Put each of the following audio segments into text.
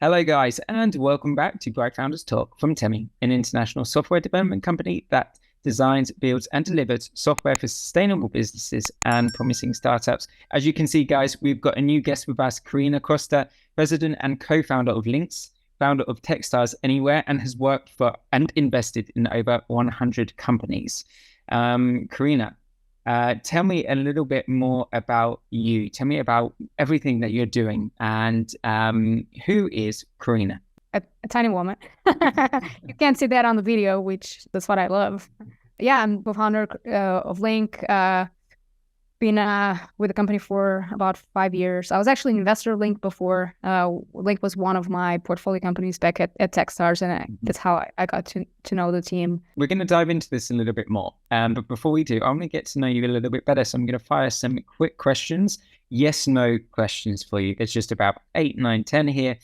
Hello, guys, and welcome back to Bright Founders Talk from Temi, an international software development company that designs, builds, and delivers software for sustainable businesses and promising startups. As you can see, guys, we've got a new guest with us, Karina Costa, president and co-founder of LynQ, founder of Techstars Anywhere, and has worked for and invested in over 100 companies. Karina, tell me a little bit more about you. Tell me about everything that you're doing, and who is Karina? A tiny woman. You can't see that on the video, which that's what I love. Yeah, I'm the founder of LynQ. Been with the company for about 5 years. I was actually an investor of LynQ before. LynQ was one of my portfolio companies back at Techstars, and that's how I got to know the team. We're going to dive into this a little bit more. But before we do, I want to get to know you a little bit better. So I'm going to fire some quick questions, yes, no questions for you. It's just about 8, 9, 10 here.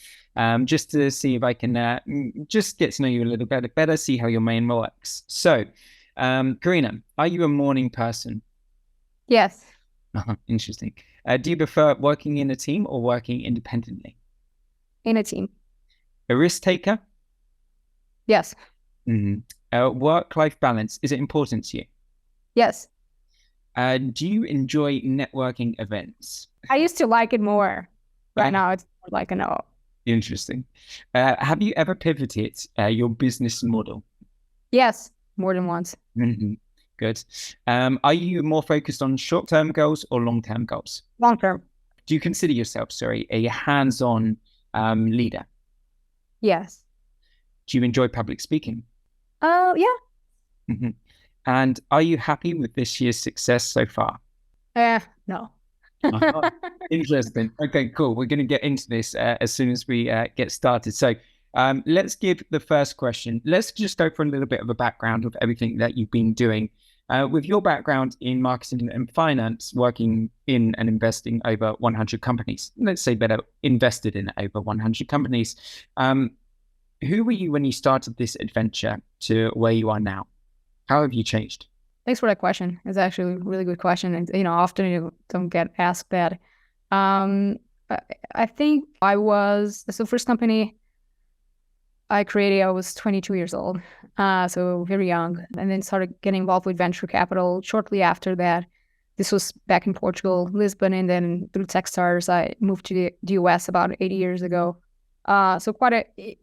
Just to see if I can just get to know you a little bit better, see how your brain works. So, Karina, are you a morning person? Yes. Interesting. Do you prefer working in a team or working independently? In a team. A risk taker? Yes. Work-life balance, is it important to you? Yes. Do you enjoy networking events? I used to like it more. Right now, it's like a no. Interesting. Have you ever pivoted your business model? Yes, more than once. Good. Are you more focused on short-term goals or long-term goals? Long-term. Do you consider yourself, a hands-on leader? Yes. Do you enjoy public speaking? Yeah. And are you happy with this year's success so far? No. Interesting. Okay, cool. We're going to get into this as soon as we get started. So let's give the first question. Let's just go for a little bit of a background of everything that you've been doing. With your background in marketing and finance, working in and investing over 100 companies, let's say better, invested in over 100 companies. Who were you when you started this adventure to where you are now? How have you changed? Thanks for that question. It's actually a really good question. And, often you don't get asked that. I think the first company I created, I was 22 years old, so very young, and then started getting involved with venture capital shortly after that. This was back in Portugal, Lisbon, and then through Techstars, I moved to the US about 8 years ago. So quite a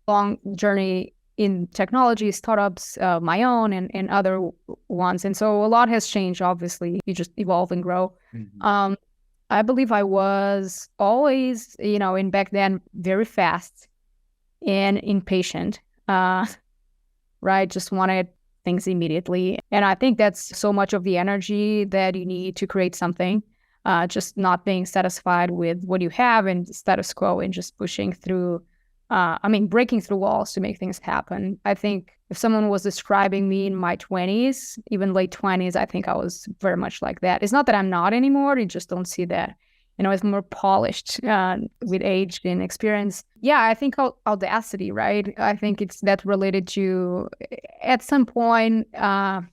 long journey in technology, startups, my own and other ones. And so a lot has changed, obviously. You just evolve and grow. I believe I was always, in back then, very fast and impatient, right? Just wanted things immediately. And I think that's so much of the energy that you need to create something, just not being satisfied with what you have and status quo and just pushing through, breaking through walls to make things happen. I think if someone was describing me in my 20s, even late 20s, I think I was very much like that. It's not that I'm not anymore, you just don't see that. It's more polished with age and experience. Yeah, I think audacity, right? I think it's that related to, at some point, I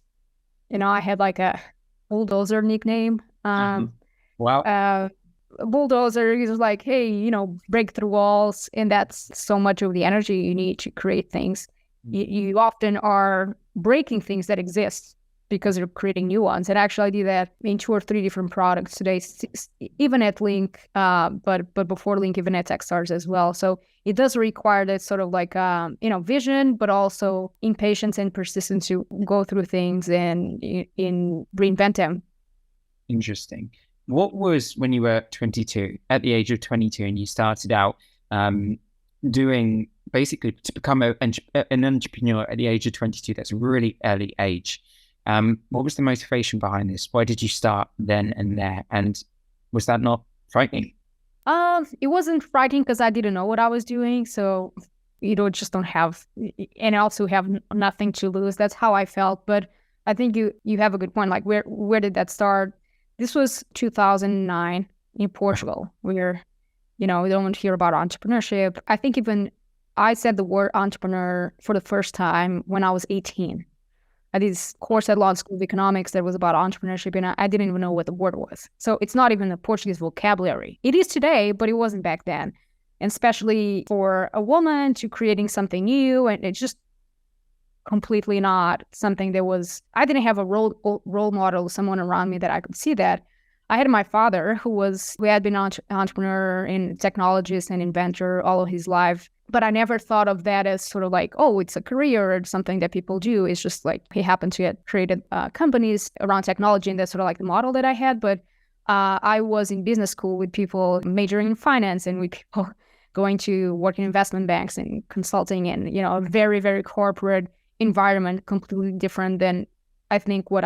had like a bulldozer nickname. Wow. Bulldozer is like, hey, break through walls. And that's so much of the energy you need to create things. You often are breaking things that exist because you're creating new ones. And actually, I did that in 2 or 3 different products today, even at LynQ, but before LynQ, even at Techstars as well. So it does require that sort of like, vision, but also impatience and persistence to go through things and reinvent them. Interesting. What was when you were 22, at the age of 22, and you started out doing basically to become an entrepreneur at the age of 22? That's a really early age. What was the motivation behind this? Why did you start then and there? And was that not frightening? It wasn't frightening because I didn't know what I was doing. So, just don't have, and also have nothing to lose. That's how I felt. But I think you have a good point. Like, where did that start? This was 2009 in Portugal, where, we don't hear about entrepreneurship. I think even I said the word entrepreneur for the first time when I was 18. I did this course at Law School of Economics that was about entrepreneurship, and I didn't even know what the word was. So it's not even a Portuguese vocabulary. It is today, but it wasn't back then. And especially for a woman to creating something new, and it's just completely not something that was, I didn't have a role model, someone around me that I could see that. I had my father who had been an entrepreneur and technologist and inventor all of his life. But I never thought of that as sort of like, oh, it's a career or something that people do. It's just like he happened to have created companies around technology, and that's sort of like the model that I had. But I was in business school with people majoring in finance and with people going to work in investment banks and consulting and, a very, very corporate environment, completely different than I think who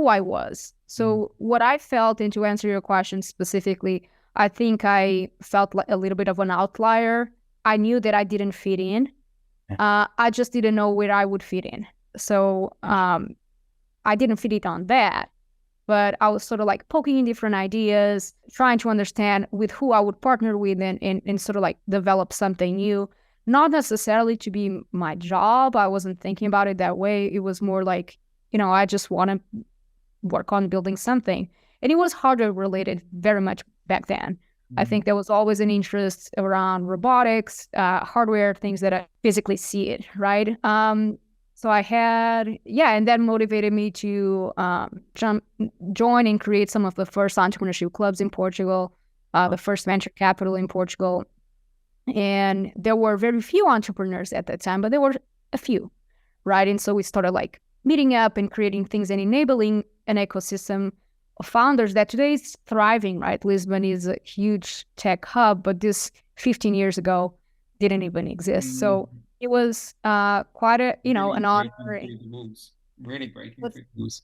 I was. So what I felt, and to answer your question specifically, I think I felt like a little bit of an outlier. I knew that I didn't fit in. I just didn't know where I would fit in. So I didn't fit it on that. But I was sort of like poking in different ideas, trying to understand with who I would partner with and sort of like develop something new. Not necessarily to be my job. I wasn't thinking about it that way. It was more like, I just want to work on building something. And it was hardware related very much back then. I think there was always an interest around robotics, hardware, things that I physically see it, right? So I had, and that motivated me to join and create some of the first entrepreneurship clubs in Portugal, the first venture capital in Portugal. And there were very few entrepreneurs at that time, but there were a few, right? And so we started like meeting up and creating things and enabling an ecosystem of founders that today is thriving, right? Lisbon is a huge tech hub, but this 15 years ago didn't even exist. So it was quite a, an honor. Really breaking through the walls.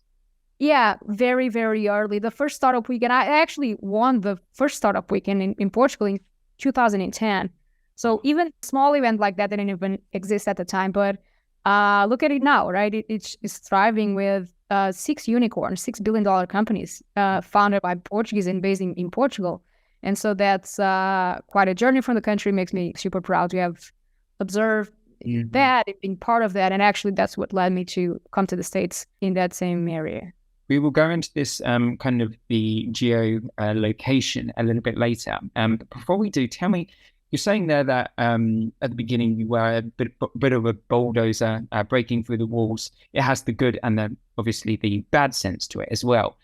Yeah, very, very early. The first startup weekend, I actually won the first startup weekend in Portugal in 2010. So even a small event like that didn't even exist at the time. But look at it now, right? It's thriving with 6 unicorns, $6 billion companies founded by Portuguese and based in Portugal. And so that's quite a journey from the country. Makes me super proud to have observed that, being part of that. And actually, that's what led me to come to the States in that same area. We will go into this kind of the geo location a little bit later. But before we do, tell me, you're saying there that at the beginning you were a bit of a bulldozer breaking through the walls. It has the good and then obviously the bad sense to it as well.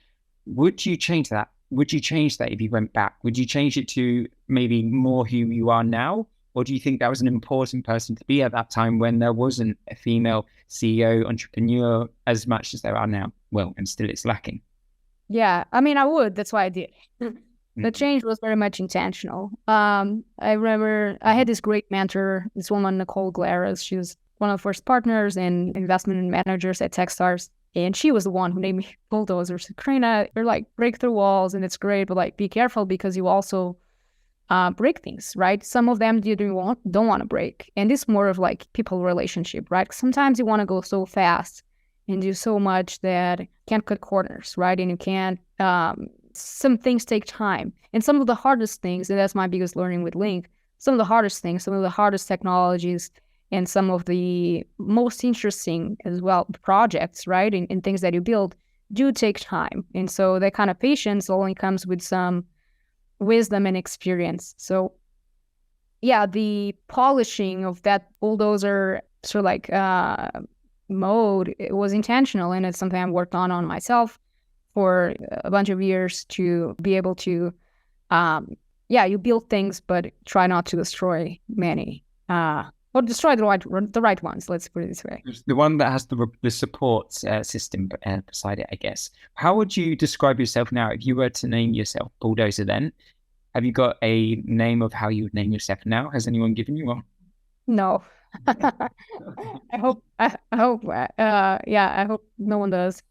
Would you change that? Would you change that if you went back? Would you change it to maybe more who you are now? Or do you think that was an important person to be at that time when there wasn't a female CEO, entrepreneur as much as there are now? Well, and still it's lacking. Yeah, I mean, I would. That's why I did. The change was very much intentional. I remember I had this great mentor, this woman, Nicole Glaris. She was one of the first partners and investment managers at Techstars. And she was the one who named me bulldozer. She said, Karina, you're like break through walls and it's great, but like be careful because you also break things, right? Some of them don't want to break. And it's more of like people relationship, right? Sometimes you want to go so fast and do so much that you can't cut corners, right? And you can't, some things take time. And some of the hardest things, and that's my biggest learning with LynQ, some of the hardest things, some of the hardest technologies, and some of the most interesting as well projects, right? And things that you build do take time. And so that kind of patience only comes with some wisdom and experience. So yeah, the polishing of that bulldozer sort of like mode, it was intentional, and it's something I've worked on myself for a bunch of years to be able to you build things but try not to destroy many or destroy the right ones, let's put it this way. The one that has the support system beside it, I guess. How would you describe yourself now if you were to name yourself Bulldozer then? Have you got a name of how you would name yourself now? Has anyone given you one? No. I hope no one does.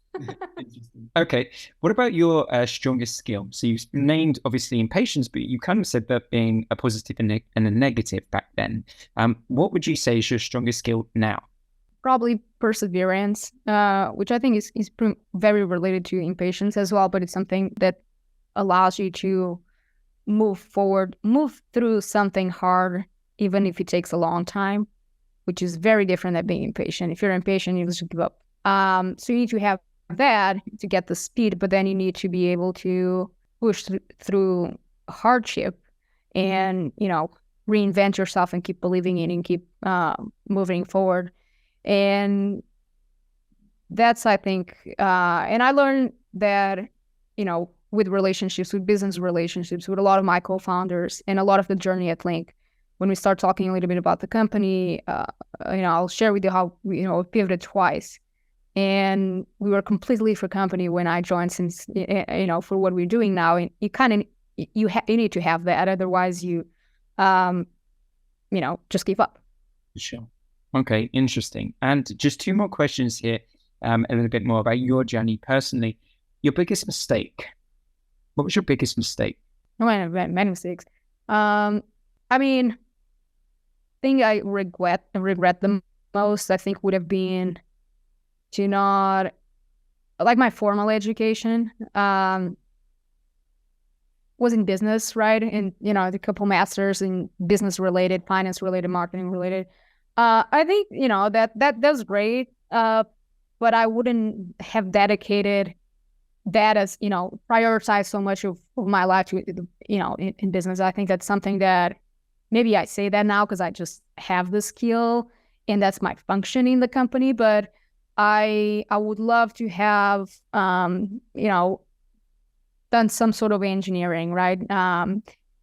Okay. What about your strongest skill? So you've named obviously impatience, but you kind of said that being a positive and a negative back then. What would you say is your strongest skill now? Probably perseverance, which I think is very related to impatience as well, but it's something that allows you to move forward, move through something hard, even if it takes a long time, which is very different than being impatient. If you're impatient, you just give up. So you need to have that to get the speed, but then you need to be able to push through hardship and, reinvent yourself and keep believing in and keep moving forward. And that's, I think, and I learned that, with relationships, with business relationships, with a lot of my co-founders and a lot of the journey at LynQ. When we start talking a little bit about the company, I'll share with you how we, pivoted twice. And we were a completely different company when I joined, since, for what we're doing now. And you kind of, you need to have that. Otherwise you, just give up. Sure. Okay, interesting. And just two more questions here, a little bit more about your journey personally. Your biggest mistake. What was your biggest mistake? Oh, many mistakes. Thing I regret the most, I think, would have been to not, like, my formal education was in business, right? And, a couple masters in business related, finance related, marketing related. I think, that's great. But I wouldn't have dedicated that as, prioritize so much of my life to, in business. I think that's something that maybe I say that now because I just have the skill and that's my function in the company. But I would love to have, done some sort of engineering, right?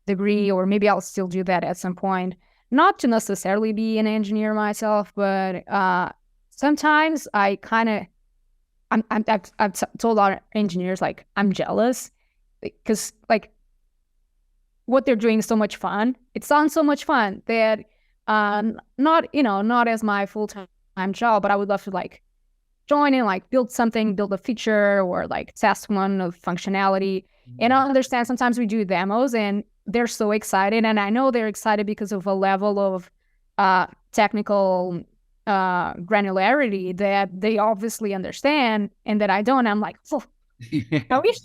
Degree, or maybe I'll still do that at some point. Not to necessarily be an engineer myself, but sometimes I kind of, I've told a lot of engineers, like, I'm jealous because, like, what they're doing is so much fun. It sounds so much fun that not as my full-time job, but I would love to, like, join and, like, build a feature, or, like, test one of functionality. And I understand sometimes we do demos and they're so excited, and I know they're excited because of a level of technical granularity that they obviously understand and that I don't. I'm like, oh, I wish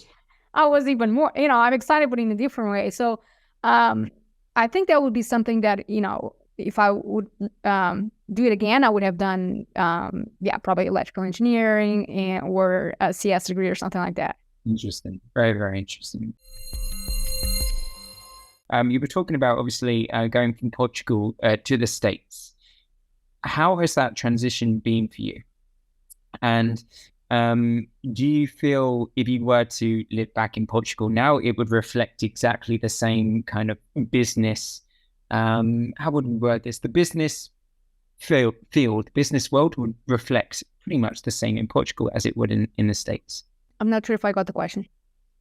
I was even more, I'm excited, but in a different way. So I think that would be something that, if I would do it again, I would have done, probably electrical engineering or a CS degree or something like that. Interesting. Very, very interesting. You were talking about, obviously, going from Portugal to the States. How has that transition been for you? And do you feel if you were to live back in Portugal now, it would reflect exactly the same kind of business? How would we word this? The business business world would reflect pretty much the same in Portugal as it would in the States. I'm not sure if I got the question.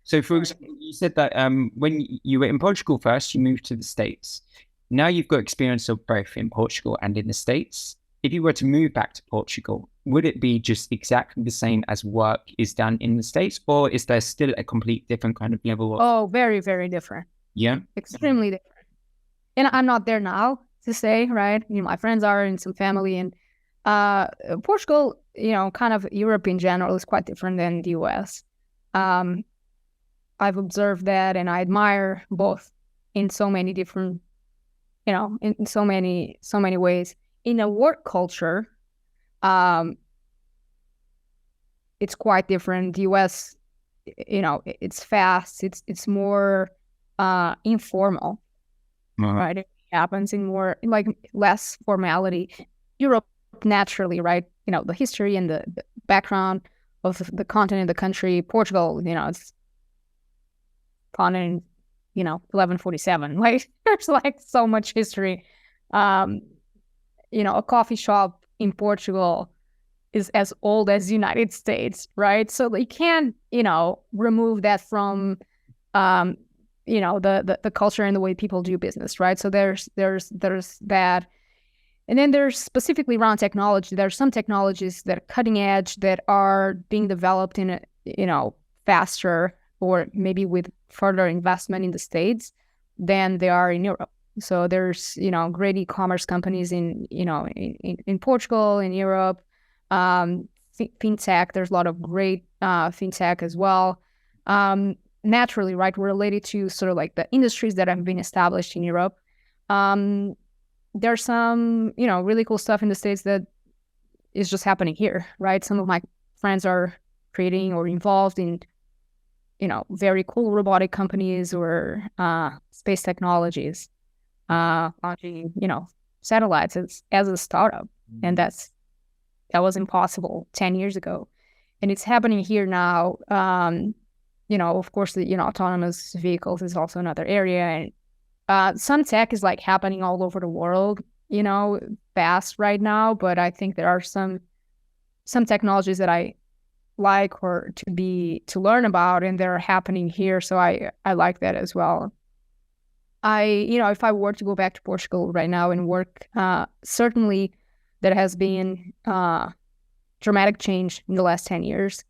So, for example, you said that when you were in Portugal first, you moved to the States. Now you've got experience of both in Portugal and in the States. If you were to move back to Portugal, would it be just exactly the same as work is done in the States, or is there still a complete different kind of level? Oh, very, very different. Yeah. Extremely different. And I'm not there now to say, right? My friends are in some family, and Portugal, kind of Europe in general is quite different than the US. I've observed that, and I admire both in so many different, in so many ways. In a work culture, it's quite different. The US, it's fast. It's more informal, right? It happens in more, like, less formality. Europe, naturally, right? The history and the background of the continent, the country. Portugal, it's continent, 1147. Like, there's, like, so much history. A coffee shop in Portugal is as old as the United States, right? So they can't, remove that from, the culture and the way people do business, right? So there's that. And then there's specifically around technology. There are some technologies that are cutting edge that are being developed in a, faster, or maybe with further investment in the States than they are in Europe. So there's, great e-commerce companies in Portugal, in Europe, fintech. There's a lot of great fintech as well. Naturally, right, related to sort of like the industries that have been established in Europe. There's some, really cool stuff in the States that is just happening here, right? Some of my friends are creating or involved in very cool robotic companies or space technologies launching, satellites as a startup. And that was impossible 10 years ago. And it's happening here now. Of course, autonomous vehicles is also another area. And some tech is like happening all over the world, fast right now. But I think there are some technologies that I like or to learn about, and they're happening here. So I like that as well. If I were to go back to Portugal right now and work, certainly there has been dramatic change in the last 10 years.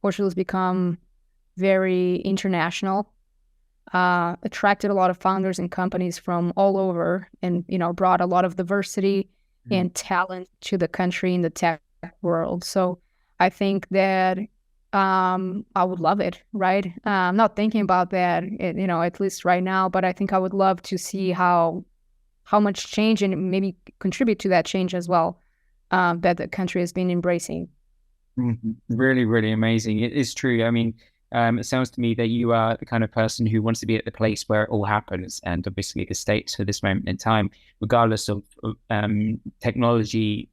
Portugal has become very international, attracted a lot of founders and companies from all over, and, brought a lot of diversity and talent to the country in the tech world. So I think that I would love it, right? I'm not thinking about that, at least right now, but I think I would love to see how much change and maybe contribute to that change as well, that the country has been embracing. Really, really amazing. It is true. I mean, it sounds to me that you are the kind of person who wants to be at the place where it all happens. And obviously the States for this moment in time, regardless of technology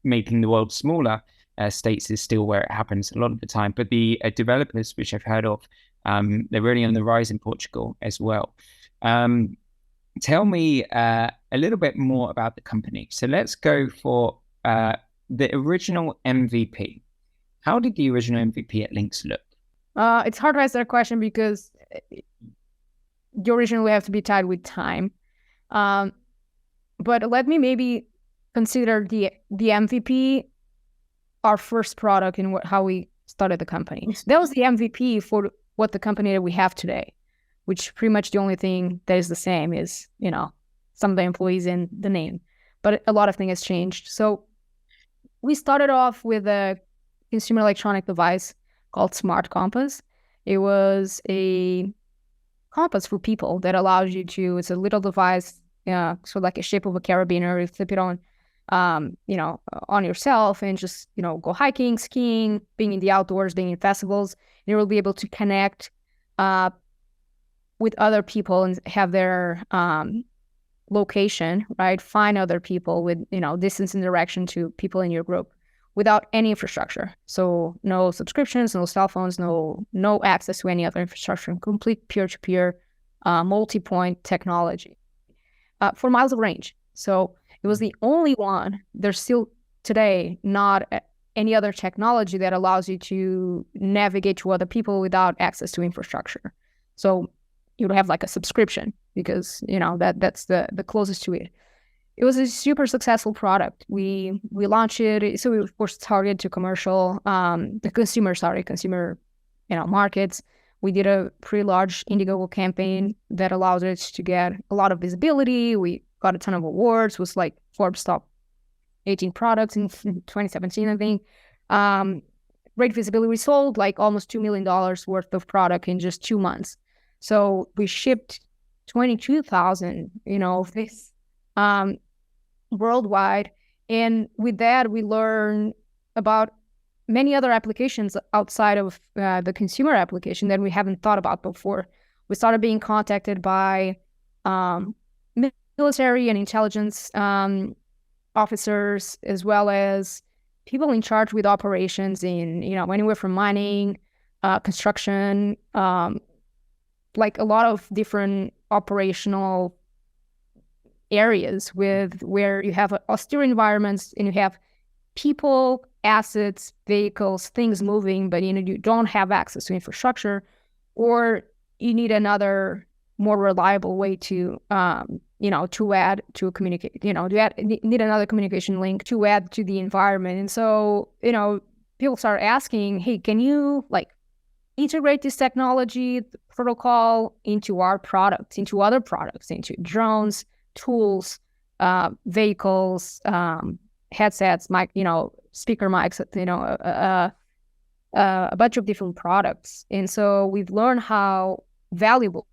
making the world smaller, States is still where it happens a lot of the time. But the developers, which I've heard of, they're really on the rise in Portugal as well. Tell me a little bit more about the company. So let's go for the original MVP. How did the original MVP at LynQ look? It's hard to answer that question because the original will have to be tied with time. But let me maybe consider the MVP our first product and how we started the company. That was the MVP for what the company that we have today, which pretty much the only thing that is the same is, some of the employees in the name. But a lot of things has changed. So we started off with a consumer electronic device called Smart Compass. It was a compass for people that allows you to, it's a little device, so like a shape of a carabiner, you flip it on, on yourself and just, go hiking, skiing, being in the outdoors, being in festivals. You will be able to connect with other people and have their location, right? Find other people with, distance and direction to people in your group without any infrastructure. So no subscriptions, no cell phones, no access to any other infrastructure, complete peer-to-peer, multi-point technology for miles of range. So it was the only one. There's still today not any other technology that allows you to navigate to other people without access to infrastructure. So you would have like a subscription because, that's the closest to it. It was a super successful product. We launched it. So we, of course, targeted to consumer, markets. We did a pretty large Indiegogo campaign that allowed us to get a lot of visibility. We got a ton of awards. It was like Forbes top 18 products in 2017, I think. Great visibility. We sold like almost $2 million worth of product in just 2 months. So we shipped 22,000, of this worldwide. And with that, we learned about many other applications outside of the consumer application that we haven't thought about before. We started being contacted by military and intelligence officers, as well as people in charge with operations in, anywhere from mining, construction, like a lot of different operational areas where you have austere environments and you have people, assets, vehicles, things moving, but you don't have access to infrastructure, or you need another more reliable way to to add to communicate, need another communication link to add to the environment. And so, people start asking, hey, can you integrate this technology, the protocol into our products, into other products, into drones, tools, vehicles, headsets, speaker mics, a bunch of different products. And so we've learned how valuable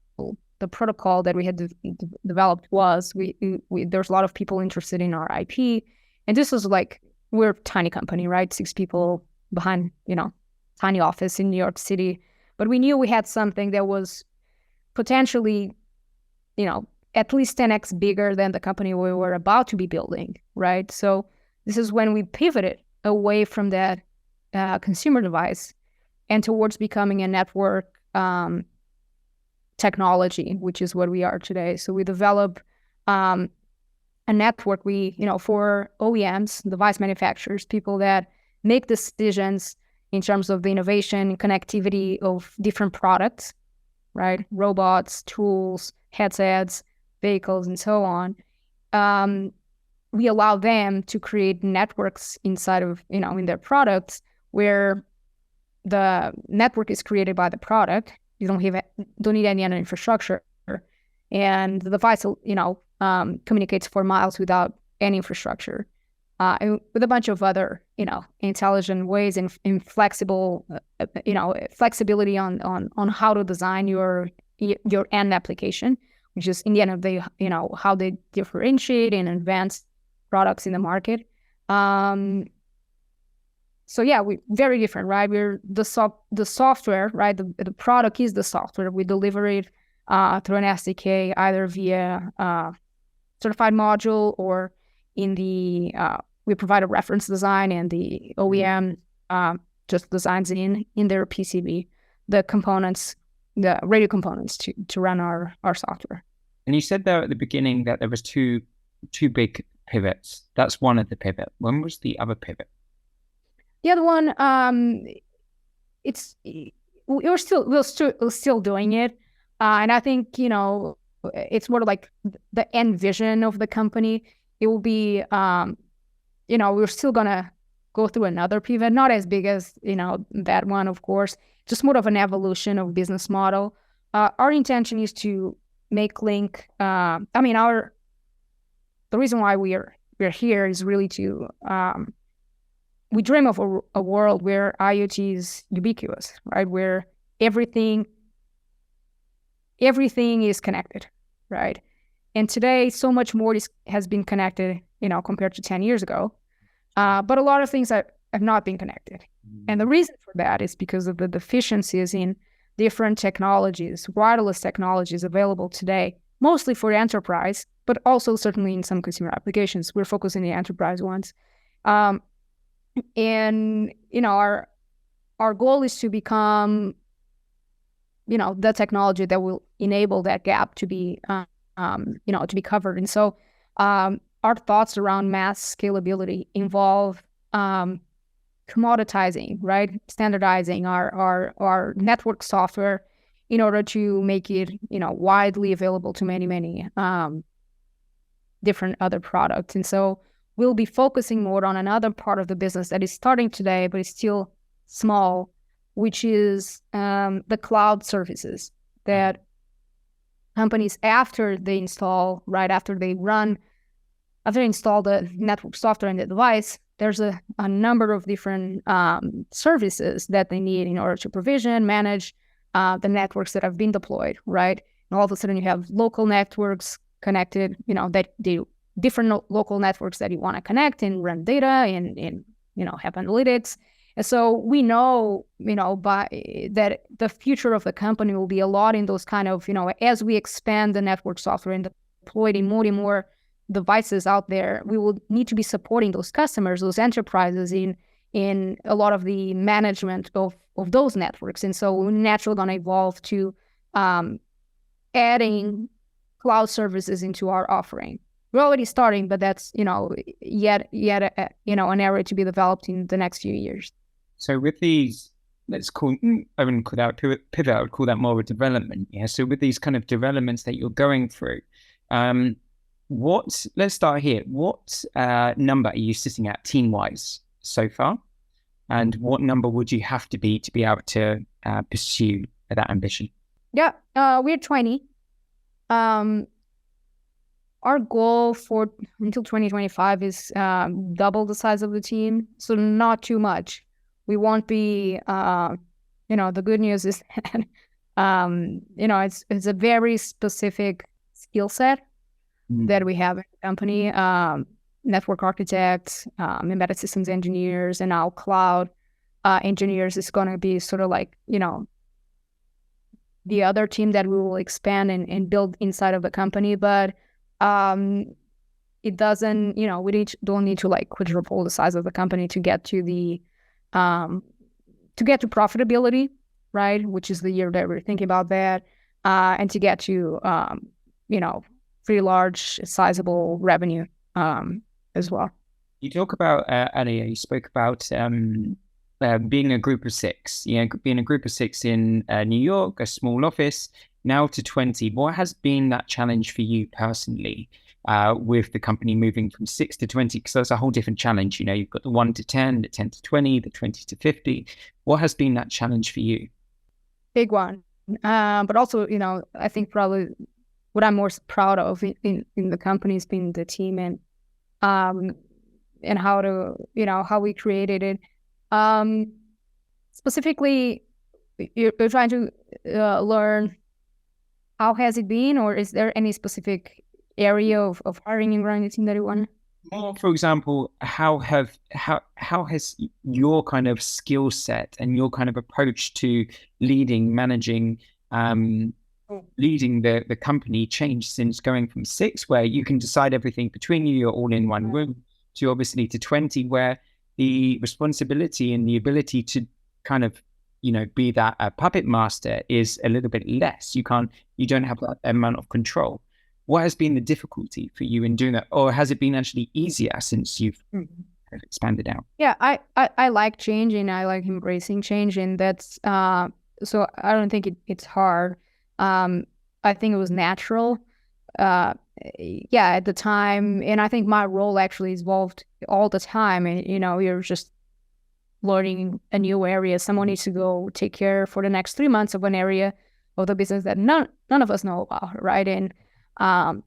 the protocol that we had developed was. There's a lot of people interested in our IP. And this was we're a tiny company, right? 6 people behind, tiny office in New York City. but we knew we had something that was potentially, at least 10x bigger than the company we were about to be building, right? So this is when we pivoted away from that consumer device and towards becoming a network technology, which is what we are today. So we develop a network for OEMs, device manufacturers, people that make decisions in terms of the innovation and connectivity of different products, right? Robots, tools, headsets, vehicles, and so on. We allow them to create networks inside of, in their products where the network is created by the product. You don't need any other infrastructure. And the device, communicates for miles without any infrastructure. And with a bunch of other, intelligent ways and flexible, flexibility on how to design your end application, which is in the end of the, how they differentiate and advance products in the market. So yeah, we very different, right? We're the software, right? The product is the software. We deliver it through an SDK, either via certified module or in the we provide a reference design, and the OEM just designs in their PCB the components, the radio components to run our software. And you said there at the beginning that there was two big pivots. That's one of the pivot. When was the other pivot? The other one, we're still doing it, and I think it's more like the end vision of the company. It will be, we're still gonna go through another pivot, not as big as that one, of course. Just more of an evolution of business model. Our intention is to make LynQ. The reason why we're here is really to we dream of a world where IoT is ubiquitous, right? Where everything is connected, right? And today, so much more has been connected, compared to 10 years ago. But a lot of things have not been connected. And the reason for that is because of the deficiencies in different technologies, wireless technologies available today, mostly for enterprise, but also certainly in some consumer applications. We're focusing on the enterprise ones. And our goal is to become the technology that will enable that gap to be to be covered. And so our thoughts around mass scalability involve commoditizing, right? Standardizing our network software in order to make it widely available to many different other products. And so we'll be focusing more on another part of the business that is starting today, but is still small, which is the cloud services that companies, after they install the network software in the device, there's a number of different services that they need in order to provision, manage the networks that have been deployed, right? And all of a sudden you have local networks connected, that do different local networks that you want to connect and run data and have analytics. And so we know, by that the future of the company will be a lot in those kind of, as we expand the network software and deploy it in more and more devices out there, we will need to be supporting those customers, those enterprises in a lot of the management of those networks. And so we're naturally going to evolve to adding cloud services into our offering. We're already starting, but that's, yet an area to be developed in the next few years. So with these, I wouldn't call that pivot, I would call that more of a development. Yeah. So with these kind of developments that you're going through, let's start here. What number are you sitting at team-wise so far? And what number would you have to be able to pursue that ambition? Yeah, we're 20. Our goal until 2025 is double the size of the team, so not too much. We won't be, the good news is that, it's a very specific skill set that we have in the company. Network architects, embedded systems engineers, and now cloud engineers is going to be sort of like, the other team that we will expand and build inside of the company. But it doesn't, don't need to like quadruple the size of the company to get to the profitability, right? Which is the year that we're thinking about that, and to get to pretty large, sizable revenue as well. You talk about earlier. You spoke about being a group of six. Being a group of six in New York, a small office. Now to 20. What has been that challenge for you personally? With the company moving from 6 to 20, because that's a whole different challenge. You've got the 1 to 10, the 10 to 20, the 20 to 50. What has been that challenge for you? Big one. But also, I think probably what I'm most proud of in the company has been the team and how we created it. Specifically, you're trying to learn how has it been, or is there any specific area of hiring and growing the team that you want? Or, for example, how has your kind of skill set and your kind of approach to managing, leading the company changed since going from 6, where you can decide everything between you, you're all in one room, to obviously to 20, where the responsibility and the ability to kind of be that puppet master is a little bit less. You don't have that amount of control. What has been the difficulty for you in doing that? Or has it been actually easier since you've kind of expanded out? Yeah, I like change and I like embracing change. And that's, so I don't think it's hard. I think it was natural. At the time. And I think my role actually evolved all the time. And, you're just learning a new area. Someone needs to go take care for the next 3 months of an area of the business that none of us know about, right? And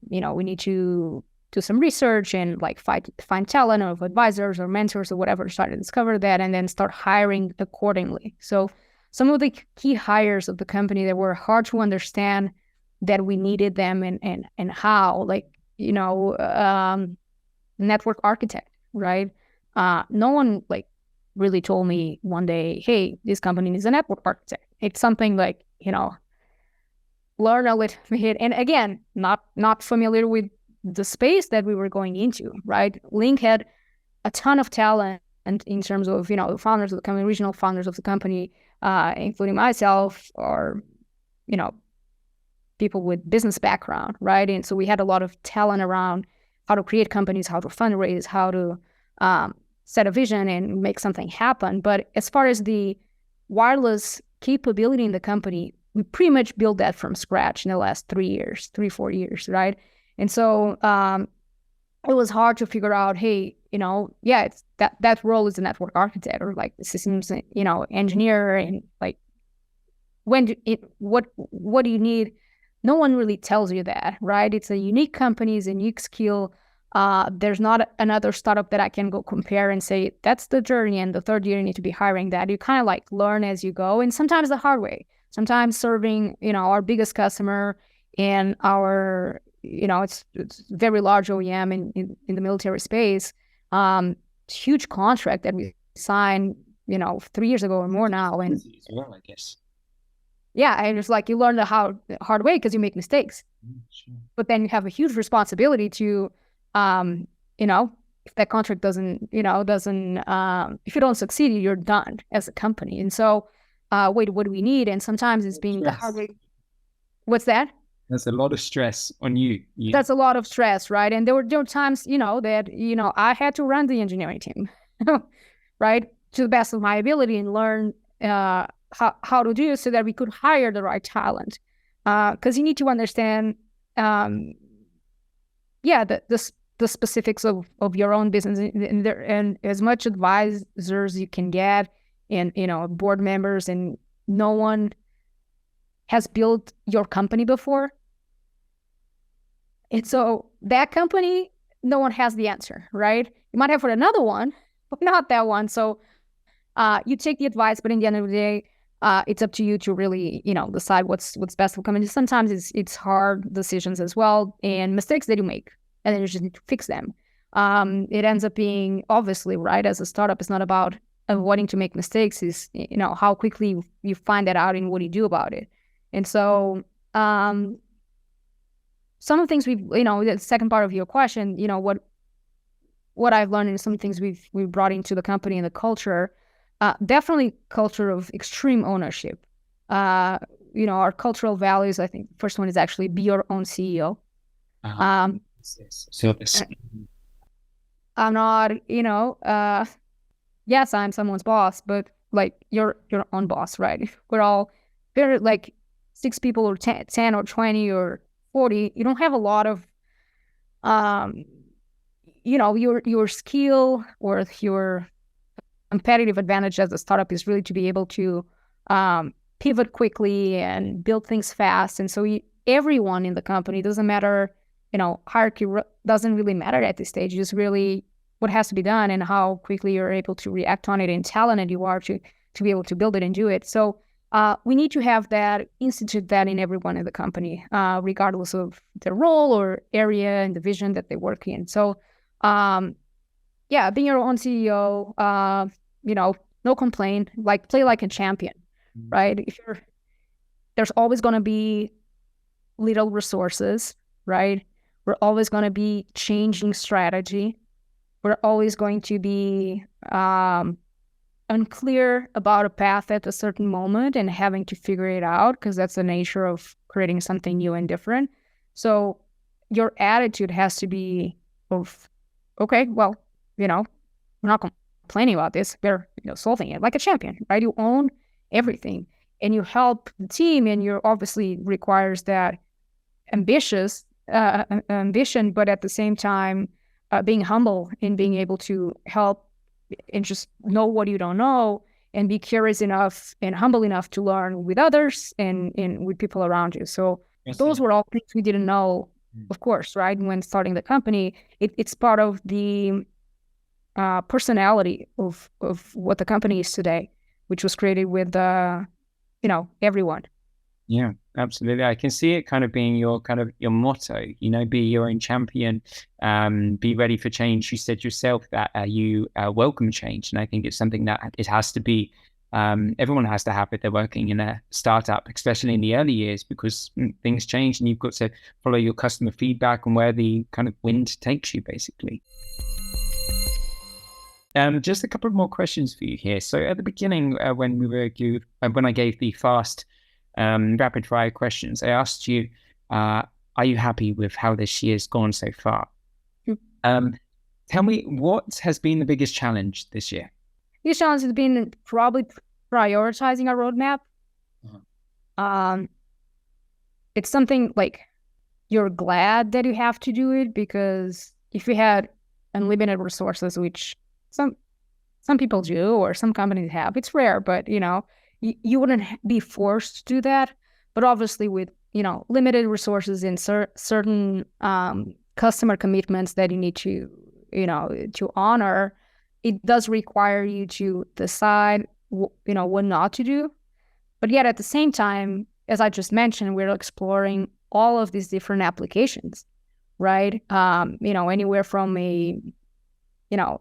we need to do some research and like find talent of advisors or mentors or whatever, start to discover that and then start hiring accordingly. So some of the key hires of the company that were hard to understand that we needed them and how, like, network architect, right? No one like really told me one day, hey, this company needs a network architect. It's something like, learn a little bit. And again, not familiar with the space that we were going into, right? LynQ had a ton of talent and in terms of, the founders of the company, regional founders of the company, including myself, or, people with business background, right? And so we had a lot of talent around how to create companies, how to fundraise, how to set a vision and make something happen. But as far as the wireless capability in the company, we pretty much built that from scratch in the last 4 years, right? And so it was hard to figure out, hey, it's that role is a network architect or like the systems, engineer, and like what do you need? No one really tells you that, right? It's a unique company, it's a unique skill. There's not another startup that I can go compare and say, that's the journey, and the third year you need to be hiring that. You kind of like learn as you go, and sometimes the hard way. Sometimes serving, our biggest customer and our, it's very large OEM in the military space, huge contract that we signed, 3 years ago or more now. And well, I guess. Yeah, and it's like you learn the hard way because you make mistakes. Sure. But then you have a huge responsibility to, if that contract doesn't, if you don't succeed, you're done as a company. And so, what do we need? And sometimes it's being the hard way. What's that? That's a lot of stress on you. That's a lot of stress, right? And there were times, that, I had to run the engineering team, right? To the best of my ability and learn how to do it so that we could hire the right talent. Because you need to understand, the specifics of your own business and as much advisors you can get and, board members, and no one has built your company before. And so that company, no one has the answer, right? You might have for another one, but not that one. So you take the advice, but in the end of the day, it's up to you to really, decide what's best for the company. Sometimes it's hard decisions as well and mistakes that you make, and then you just need to fix them. It ends up being, obviously, right, as a startup, it's not about avoiding to make mistakes, is, how quickly you find that out and what do you do about it. And so some of the things the second part of your question, what I've learned and some things we've brought into the company and the culture, definitely culture of extreme ownership. Our cultural values, I think the first one is actually be your own CEO. So this. I'm not, yes, I'm someone's boss, but like you're your own boss, right? We're all very like 6 people or 10 or 20 or 40. You don't have a lot of, your skill or your competitive advantage as a startup is really to be able to pivot quickly and build things fast. And so everyone in the company, doesn't matter, hierarchy doesn't really matter at this stage. It's really what has to be done and how quickly you're able to react on it and talented you are to be able to build it and do it. So we need to have that, institute that in everyone in the company, regardless of their role or area and the vision that they work in. So being your own CEO, no complaint, like play like a champion, right? There's always going to be little resources, right? We're always going to be changing strategy. We're always going to be unclear about a path at a certain moment and having to figure it out, because that's the nature of creating something new and different. So your attitude has to be of, okay, well, we're not complaining about this. We're solving it like a champion, right? You own everything and you help the team, and you obviously requires that ambition, but at the same time, being humble and being able to help and just know what you don't know and be curious enough and humble enough to learn with others and with people around you. So those were all things we didn't know, of course, right? When starting the company, it's part of the personality of what the company is today, which was created with, everyone. Yeah, absolutely. I can see it kind of being your motto, be your own champion, be ready for change. You said yourself that you welcome change. And I think it's something that it has to be, everyone has to have if they're working in a startup, especially in the early years, because things change and you've got to follow your customer feedback and where the kind of wind takes you, basically. Just a couple of more questions for you here. So at the beginning, when I gave the fast rapid fire questions, I asked you, are you happy with how this year's gone so far? Tell me, what has been the biggest challenge this year? The biggest challenge has been probably prioritizing our roadmap. It's something like you're glad that you have to do it, because if you had unlimited resources, which some people do or some companies have, it's rare, but you wouldn't be forced to do that. But obviously with, limited resources and certain customer commitments that you need to, to honor, it does require you to decide, what not to do. But yet at the same time, as I just mentioned, we're exploring all of these different applications, right? Anywhere from a,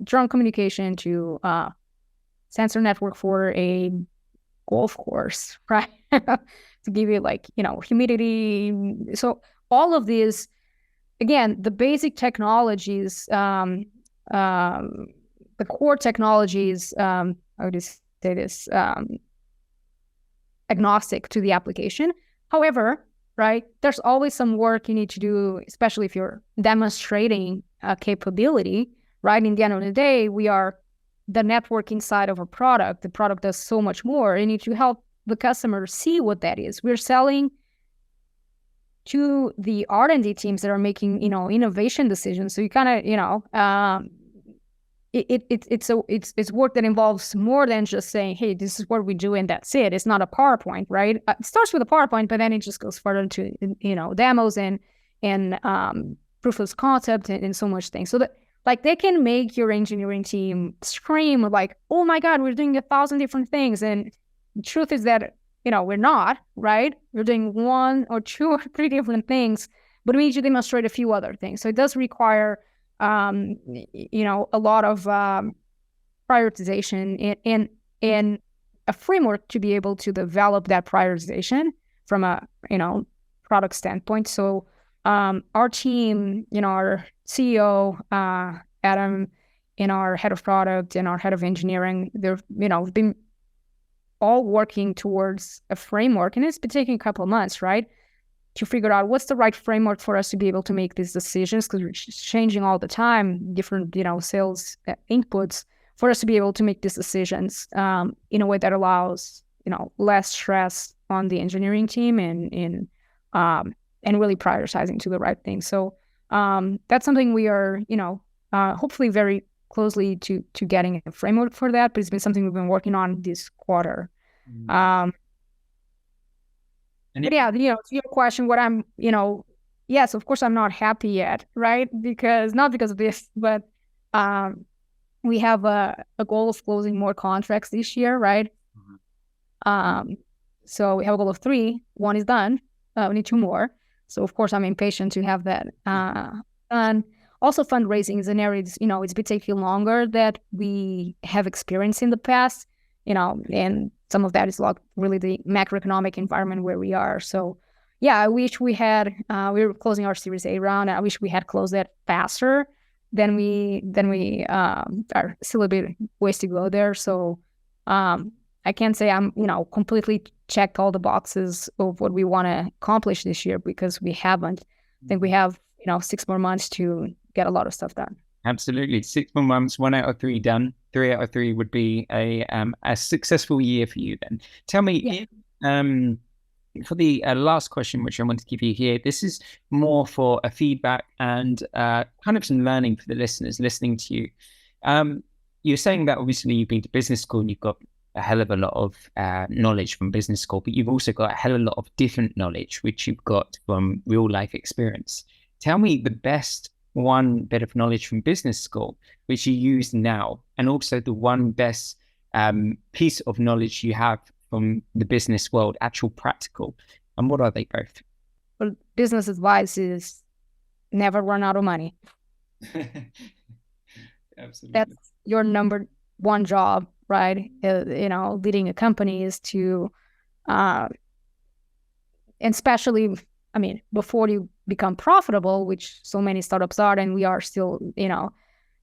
drone communication to sensor network for a golf course, right? To give you humidity. So all of these, again, the basic technologies, the core technologies, I would just say this, agnostic to the application. However, right, there's always some work you need to do, especially if you're demonstrating a capability, right? In the end of the day, we are the networking side of a product. The product does so much more. You need to help the customer see what that is. We're selling to the R&D teams that are making, innovation decisions. So you kind of, it's work that involves more than just saying, hey, this is what we do and that's it. It's not a PowerPoint, right? It starts with a PowerPoint, but then it just goes further into, demos and proof of concept and so much things. So that, they can make your engineering team scream like, oh my God, we're doing 1,000 different things. And the truth is that, we're not, right? We're doing 1 or 2 or 3 different things, but we need to demonstrate a few other things. So it does require, a lot of prioritization and a framework to be able to develop that prioritization, from a, product standpoint. So our team, our CEO, Adam, and our head of product and our head of engineering, they've, been all working towards a framework, and it's been taking a couple of months, right, to figure out what's the right framework for us to be able to make these decisions, because we're changing all the time, different, sales inputs, for us to be able to make these decisions in a way that allows, less stress on the engineering team and really prioritizing to the right thing. So that's something we are, hopefully very closely to getting a framework for that, but it's been something we've been working on this quarter. But yeah, to your question, what I'm, yes, of course, I'm not happy yet, right? Not because of this, but we have a goal of closing more contracts this year, right? So we have a goal of 3. 1 is done. We need 2 more. So of course, I'm impatient to have that done. Also, fundraising is an area, it's been taking longer that we have experienced in the past, and some of that is like really the macroeconomic environment where we are. So yeah, I wish we had, we were closing our Series A round. I wish we had closed that faster than we are still a bit ways to go there. So I can't say I'm, completely checked all the boxes of what we want to accomplish this year, because we haven't. I think we have, 6 more months to get a lot of stuff done. Absolutely. 6 more months, 1 out of 3 done. 3 out of 3 would be a successful year for you then. Tell me, for the last question, which I want to give you here, this is more for a feedback and kind of some learning for the listeners listening to you. You're saying that obviously you've been to business school and you've got a hell of a lot of knowledge from business school, but you've also got a hell of a lot of different knowledge, which you've got from real life experience. Tell me the best one bit of knowledge from business school, which you use now, and also the one best piece of knowledge you have from the business world, actual practical. And what are they both? Well, business advice is never run out of money. Absolutely. That's your number one job, right? Leading a company is to, and especially, before you become profitable, which so many startups are, and we are still,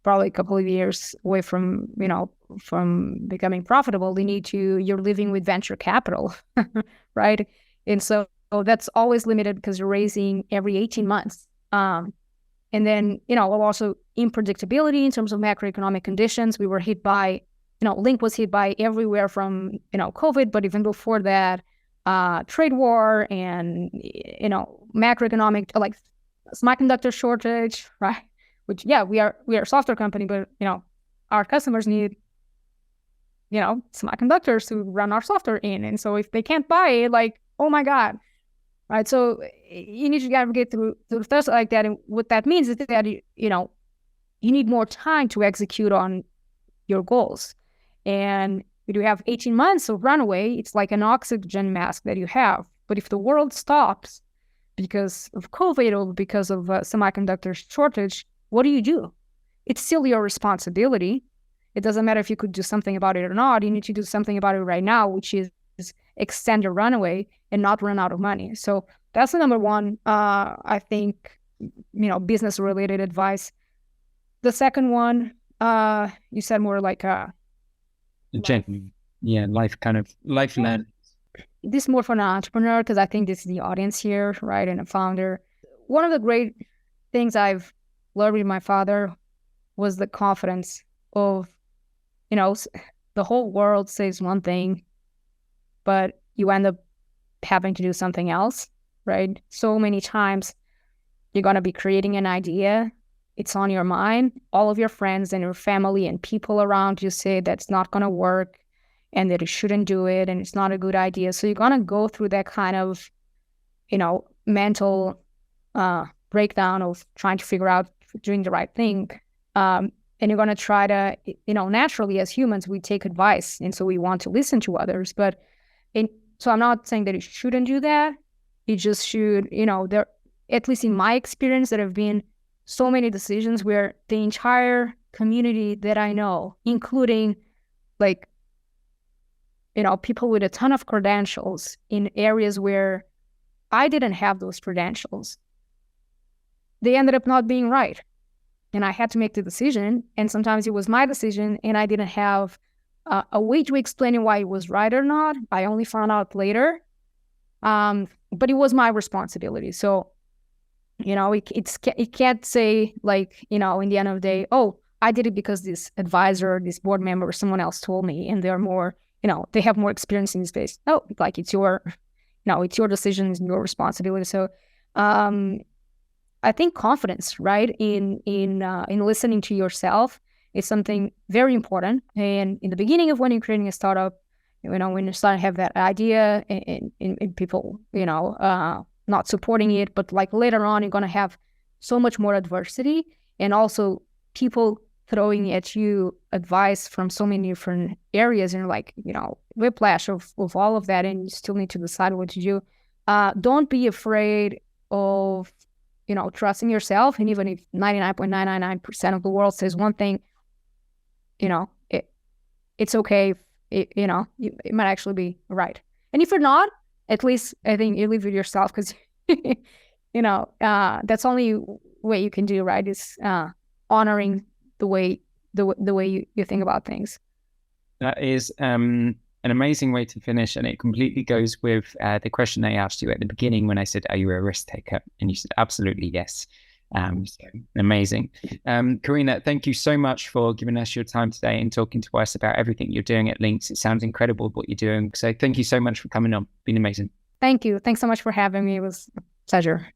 probably a couple of years away from, from becoming profitable, you're living with venture capital, right? And so that's always limited because you're raising every 18 months. And then, also unpredictability in terms of macroeconomic conditions. We were hit by, LynQ was hit by everywhere from, COVID, but even before that, trade war and, macroeconomic, like semiconductor shortage, right? Which, yeah, we are a software company, but, our customers need, semiconductors to run our software in. And so if they can't buy it, like, oh my God, right? So you need to navigate through stuff like that. And what that means is that, you need more time to execute on your goals. And if you have 18 months of runway, it's like an oxygen mask that you have. But if the world stops because of COVID or because of semiconductor shortage, what do? It's still your responsibility. It doesn't matter if you could do something about it or not. You need to do something about it right now, which is extend your runway and not run out of money. So that's the number one, I think, business related advice. The second one, you said more like life learn. This is more for an entrepreneur, because I think this is the audience here, right? And a founder. One of the great things I've learned with my father was the confidence of, the whole world says one thing, but you end up having to do something else, right? So many times you're going to be creating an idea. It's on your mind. All of your friends and your family and people around you say that's not going to work and that you shouldn't do it and it's not a good idea. So you're going to go through that kind of, mental breakdown of trying to figure out doing the right thing. And you're going to try to, naturally as humans, we take advice. And so we want to listen to others. So I'm not saying that you shouldn't do that. You just should, there, at least in my experience, there have been so many decisions where the entire community that I know, including people with a ton of credentials in areas where I didn't have those credentials. They ended up not being right. And I had to make the decision. And sometimes it was my decision and I didn't have a way to explain why it was right or not. I only found out later. But it was my responsibility. So, it can't say like, in the end of the day, oh, I did it because this advisor, this board member, or someone else told me, and they're more, they have more experience in this space. No, like it's your decision, it's your responsibility. So, I think confidence, right, in listening to yourself is something very important. And in the beginning of when you're creating a startup, when you start to have that idea and people, not supporting it, but like later on, you're going to have so much more adversity and also people throwing at you advice from so many different areas and like, whiplash of all of that. And you still need to decide what to do. Don't be afraid of, trusting yourself. And even if 99.999% of the world says one thing, it's okay. It might actually be right. And if you're not, at least I think you live with yourself because, that's the only way you can do, right, is honoring the way you think about things. That is an amazing way to finish. And it completely goes with the question I asked you at the beginning when I said, are you a risk taker? And you said, absolutely, yes. So amazing. Karina, thank you so much for giving us your time today and talking to us about everything you're doing at LynQ. It sounds incredible what you're doing. So thank you so much for coming on. It's been amazing. Thank you. Thanks so much for having me. It was a pleasure.